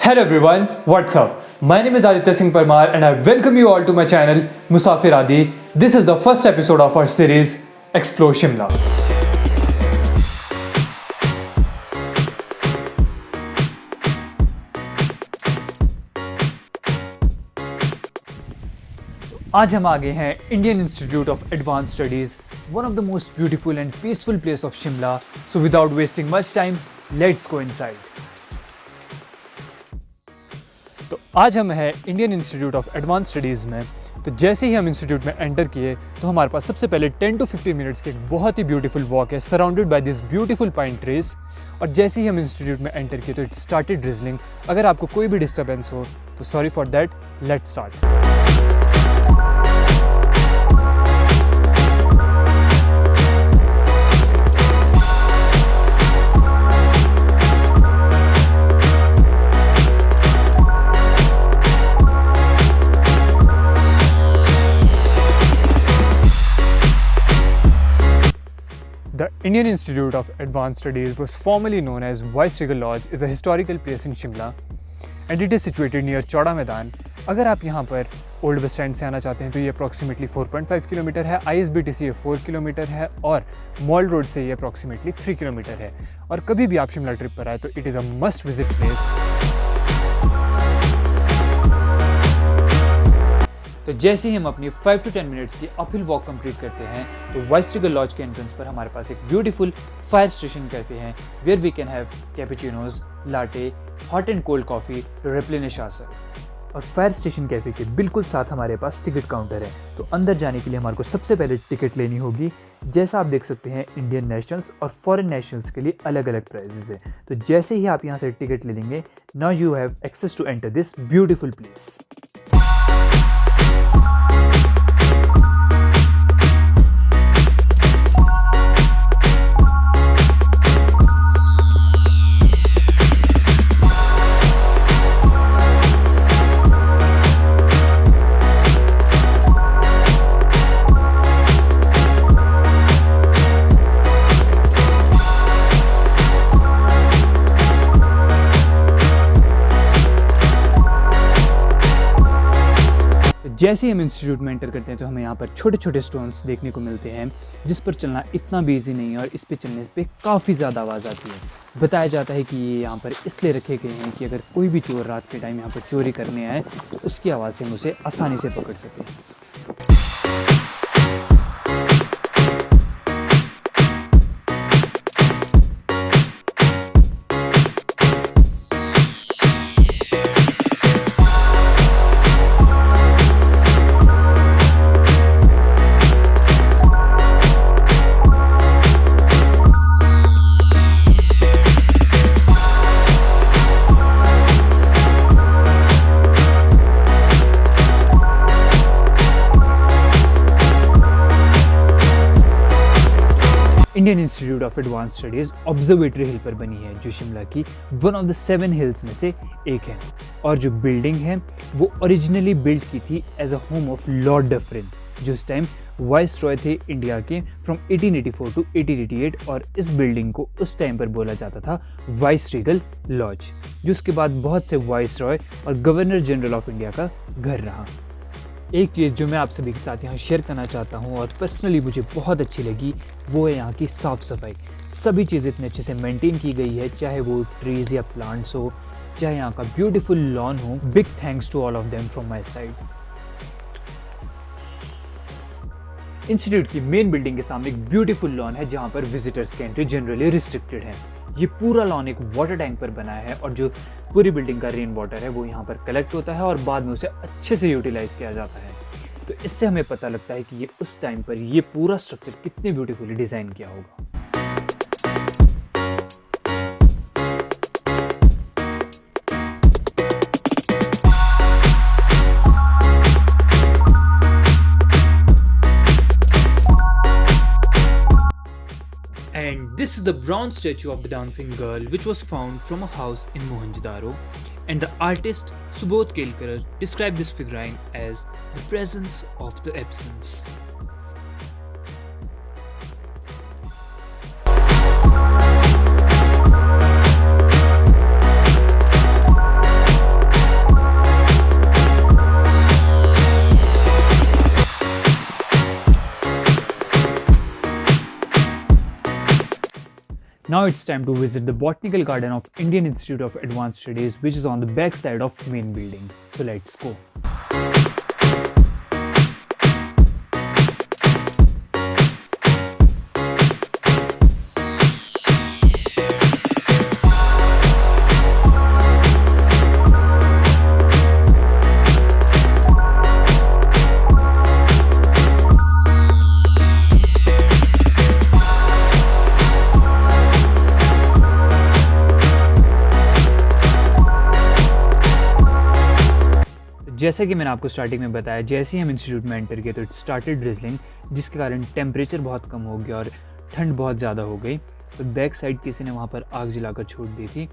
Hello everyone, what's up? My name is Aditya Singh Parmar and I welcome you all to my channel Musafir Adi. This is the first episode of our series Explore Shimla. आज हम आ गए हैं Indian Institute of advance studies, one of the most beautiful and peaceful place of Shimla. So without wasting much time, let's go inside. तो आज हम हैं Indian Institute of Advanced studies में. तो जैसे ही हम इंस्टीट्यूट में एंटर किए तो हमारे पास सबसे पहले 10 to 15 मिनट्स की एक बहुत ही ब्यूटीफुल वॉक है surrounded by this beautiful pine trees. और जैसे ही हम इंस्टीट्यूट में एंटर किए तो इट स्टार्टेड ड्रिजलिंग. अगर आपको कोई भी डिस्टर्बेंस हो तो sorry for that. Let's start. The Indian Institute of Advanced Studies was formerly known as Viceregal Lodge, is a historical place in Shimla and it is situated near Chaura Maidan. अगर आप यहाँ पर ओल्ड बस स्टैंड से आना चाहते हैं तो ये अप्रॉक्सीमेटली 4.5 किलोमीटर है. ISBT से ये 4 किलोमीटर है और मॉल रोड से ये अप्रॉक्सीमेटली 3 किलोमीटर है. और कभी भी आप शिमला ट्रिप पर आए तो it is a must visit place. तो जैसे ही हम अपनी 5 to 10 मिनट्स की अपहिल वॉक कंप्लीट करते हैं तो वाइसरेगल लॉज के एंट्रेंस पर हमारे पास एक ब्यूटीफुल फायर स्टेशन कहते हैं where we can have cappuccinos, lattes, hot and cold coffee to replenish ourselves. और फायर स्टेशन कैफ़े के बिल्कुल साथ हमारे पास टिकट काउंटर है. तो अंदर जाने के लिए हमारे को सबसे पहले टिकट लेनी होगी. जैसा आप देख सकते हैं इंडियन नेशनल्स और फॉरेन नेशनल्स के लिए अलग अलग प्राइजेस है. तो जैसे ही आप यहाँ से टिकट ले लेंगे, now you have access to enter this beautiful place. जैसे ही हम इंस्टीट्यूट में एंटर करते हैं तो हमें यहाँ पर छोटे छोटे स्टोन्स देखने को मिलते हैं जिस पर चलना इतना भी ईजी नहीं है और इस पे चलने पे काफ़ी ज़्यादा आवाज़ आती है. बताया जाता है कि ये यहाँ पर इसलिए रखे गए हैं कि अगर कोई भी चोर रात के टाइम यहाँ पर चोरी करने आए तो उसकी आवाज़ से हम उसे आसानी से पकड़ सकें. Indian Institute of Advanced Studies Observatory Hill पर बनी है जो शिमला की वन ऑफ द 7 हिल्स में से एक है. और जो बिल्डिंग है वो ओरिजिनली बिल्ड की थी as a home of Lord Dufferin जो इस टाइम वाइस रॉय थे इंडिया के फ्रॉम 1884 टू 1888. और इस बिल्डिंग को उस टाइम पर बोला जाता था वाइसरेगल लॉज, जो उसके बाद बहुत से वाइस रॉय और गवर्नर जनरल ऑफ इंडिया का घर रहा. एक चीज़ जो मैं आप सभी के साथ यहाँ शेयर करना चाहता हूँ और पर्सनली मुझे बहुत अच्छी लगी वो है यहाँ की साफ़ सफाई. सभी चीज़ इतने अच्छे से मेंटेन की गई है, चाहे वो ट्रीज़ या प्लांट्स हो, चाहे यहाँ का ब्यूटीफुल लॉन हो. Big thanks to all of them from my side. Institute की मेन बिल्डिंग के सामने एक ब्यूटीफुल लॉन है जहाँ पर विजिटर्स की एंट्री जनरली रिस्ट्रिक्टेड है. ये पूरा लॉन एक वाटर टैंक पर बना है और जो पूरी बिल्डिंग का रेन वाटर है वो यहाँ पर कलेक्ट होता है और बाद में उसे अच्छे से यूटिलाइज किया जाता है. तो इससे हमें पता लगता है कि ये उस टाइम पर ये पूरा स्ट्रक्चर कितने ब्यूटीफुली डिज़ाइन किया होगा. And this is the bronze statue of the dancing girl which was found from a house in Mohenjo-daro. And the artist Subodh Kelkar described this figurine as the presence of the absence. Now it's time to visit the Botanical Garden of Indian Institute of Advanced Studies, which is on the back side of main building. So let's go. जैसा कि मैंने आपको starting में बताया, जैसे ही हम institute में एंटर किए तो इट स्टार्टेड ड्रिजलिंग, जिसके कारण टेम्परेचर बहुत कम हो गया और ठंड बहुत ज़्यादा हो गई। तो बैक साइड किसी ने वहाँ पर आग जलाकर छोड़ दी थी।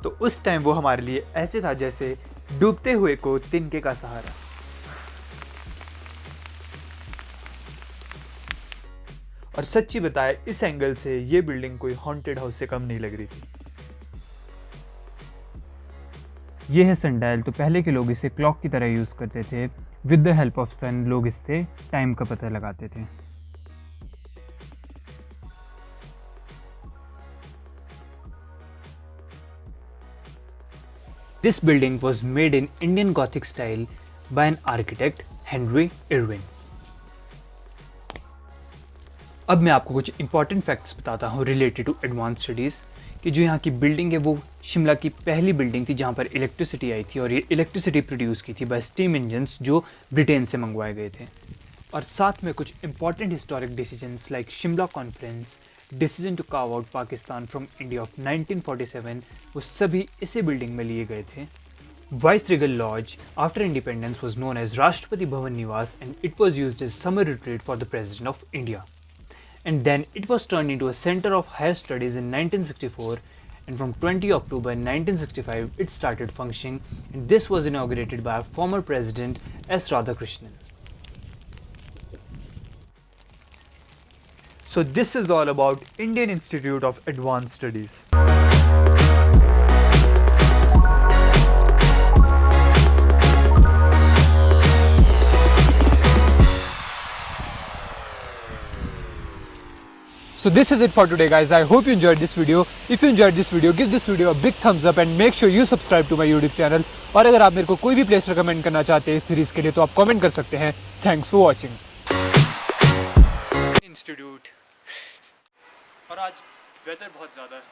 तो उस टाइम वो हमारे लिए ऐसे था जैसे डूबते हुए को तिनके का सहारा। और सच्ची बताए, इस एंगल से ये बिल्डिंग कोई हॉन्टेड हाउस से कम नहीं लग रही थी। ये है सनडायल। तो पहले के लोग इसे क्लॉक की तरह यूज़ करते थे। With the help of sun लोग इससे टाइम का पता लगाते थे। This building was made in Indian Gothic style by an architect Henry Irwin. अब मैं आपको कुछ इंपॉर्टेंट फैक्ट्स बताता हूँ रिलेटेड टू एडवांस स्टडीज़, कि जो यहाँ की बिल्डिंग है वो शिमला की पहली बिल्डिंग थी जहाँ पर इलेक्ट्रिसिटी आई थी, और ये इलेक्ट्रिसिटी प्रोड्यूस की थी बाय स्टीम इंजन्स जो ब्रिटेन से मंगवाए गए थे। और साथ में कुछ important historic decisions like Shimla conference, decision to carve out Pakistan from India of 1947, वो सभी इसी बिल्डिंग में लिए गए थे। Viceregal lodge after independence was known as Rashtrapati Bhavan Niwas and it was used as summer retreat for the president of India. And then it was turned into a center of higher studies in 1964, and from 20 October 1965 it started functioning, and this was inaugurated by our former president S. Radhakrishnan. So this is all about Indian Institute of Advanced Studies. So this is it for today, guys. I hope you enjoyed this video. If you enjoyed this video, give this video a big thumbs up and make sure you subscribe to my YouTube channel. और अगर आप मेरे को कोई भी place recommend करना चाहते हैं इस सीरीज के लिए तो आप कमेंट कर सकते हैं. Thanks for watching. इंस्टीट्यूट, और आज वेदर बहुत ज़्यादा